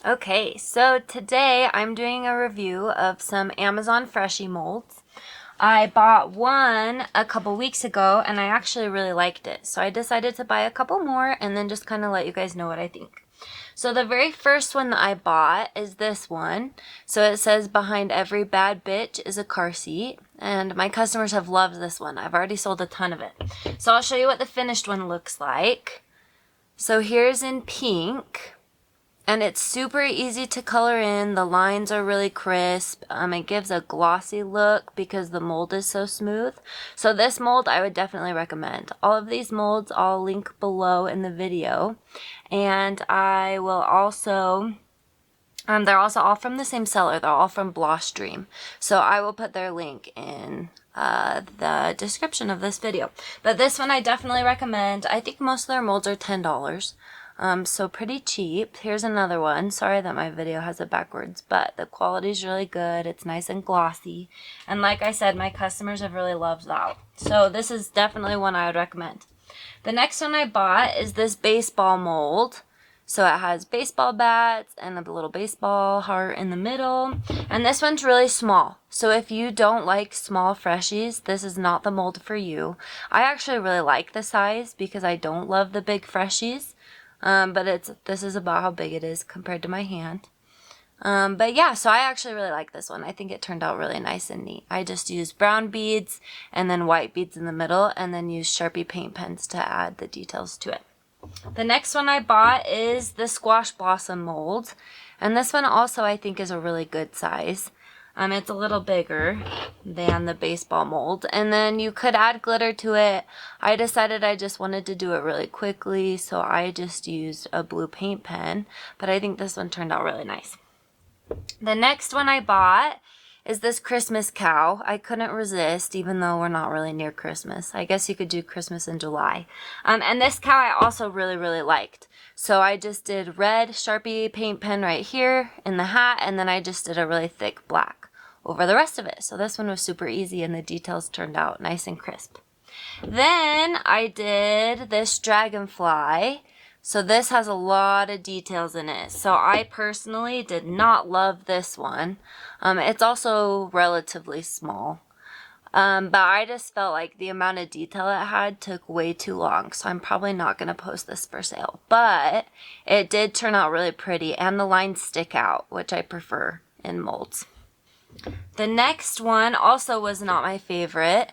Okay, so today I'm doing a review of some Amazon Freshie molds. I bought one a couple weeks ago and I actually really liked it. So I decided to buy a couple more and then just kind of let you guys know what I think. So the very first one that I bought is this one. So it says behind every bad bitch is a car seat. And my customers have loved this one. I've already sold a ton of it. So I'll show you what the finished one looks like. So here's in pink. And it's super easy to color in. The lines are really crisp. It gives a glossy look because the mold is so smooth. So this mold I would definitely recommend. All of these molds I'll link below in the video. And I will also... they're also all from the same seller. They're all from Bloss Dream. So I will put their link in the description of this video. But this one I definitely recommend. I think most of their molds are $10. So pretty cheap. Here's another one. Sorry that my video has it backwards, but the quality is really good. It's nice and glossy. And like I said, my customers have really loved that. So this is definitely one I would recommend. The next one I bought is this baseball mold. So it has baseball bats and a little baseball heart in the middle. And this one's really small. So if you don't like small Freshies, this is not the mold for you. I actually really like the size because I don't love the big Freshies. But this is about how big it is compared to my hand. But yeah, so I actually really like this one. I think it turned out really nice and neat. I just used brown beads and then white beads in the middle and then used Sharpie paint pens to add the details to it. The next one I bought is the Squash Blossom mold. And this one also I think is a really good size. It's a little bigger than the baseball mold. And then you could add glitter to it. I decided I just wanted to do it really quickly, so I just used a blue paint pen. But I think this one turned out really nice. The next one I bought is this Christmas cow. I couldn't resist, even though we're not really near Christmas. I guess you could do Christmas in July. And this cow I also really liked. So I just did red Sharpie paint pen right here in the hat, and then I just did a really thick black over the rest of it. So this one was super easy and the details turned out nice and crisp. Then I did this Dragonfly. So this has a lot of details in it. So I personally did not love this one. It's also relatively small. But I just felt like the amount of detail it had took way too long. So I'm probably not going to post this for sale. But it did turn out really pretty and the lines stick out, which I prefer in molds. The next one also was not my favorite.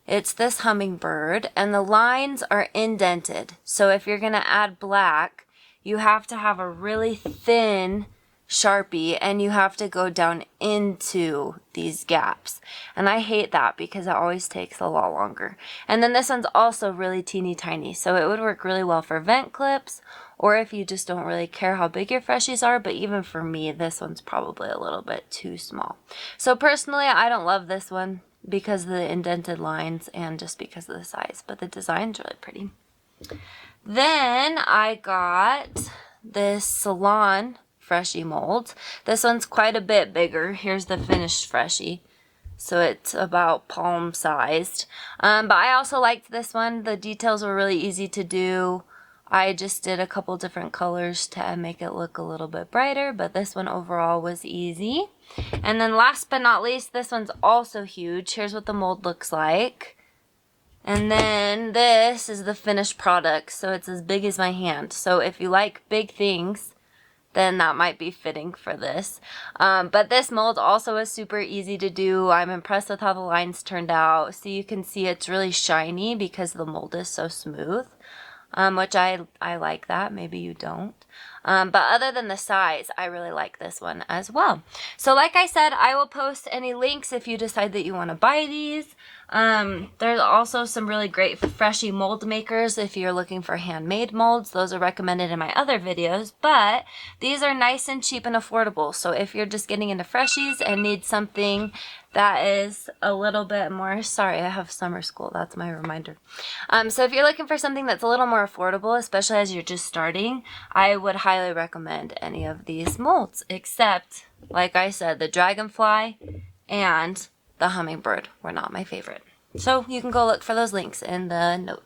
It's this Hummingbird, and the lines are indented. So if you're going to add black, you have to have a really thin Sharpie, and you have to go down into these gaps. And I hate that because it always takes a lot longer. And then this one's also really teeny tiny, so it would work really well for vent clips, or if you just don't really care how big your Freshies are. But even for me, this one's probably a little bit too small. So personally, I don't love this one because of the indented lines and just because of the size, but the design's really pretty. Then I got this Salon Freshie mold. This one's quite a bit bigger. Here's the finished Freshie. So it's about palm sized. But I also liked this one. The details were really easy to do. I just did a couple different colors to make it look a little bit brighter, but this one overall was easy. And then last but not least, this one's also huge. Here's what the mold looks like. And then this is the finished product, so it's as big as my hand. So if you like big things, then that might be fitting for this. But this mold also is super easy to do. I'm impressed with how the lines turned out. So you can see it's really shiny because the mold is so smooth. Which I like that. Maybe you don't. But other than the size, I really like this one as well. So like I said, I will post any links if you decide that you want to buy these. There's also some really great Freshie mold makers if you're looking for handmade molds. Those are recommended in my other videos, but these are nice and cheap and affordable. So if you're just getting into Freshies and need something that is a little bit more, sorry, I have summer school, that's my reminder. So if you're looking for something that's a little more affordable, especially as you're just starting, I would highly recommend any of these molds, except, like I said, the Dragonfly and the Hummingbird were not my favorite. So you can go look for those links in the notes.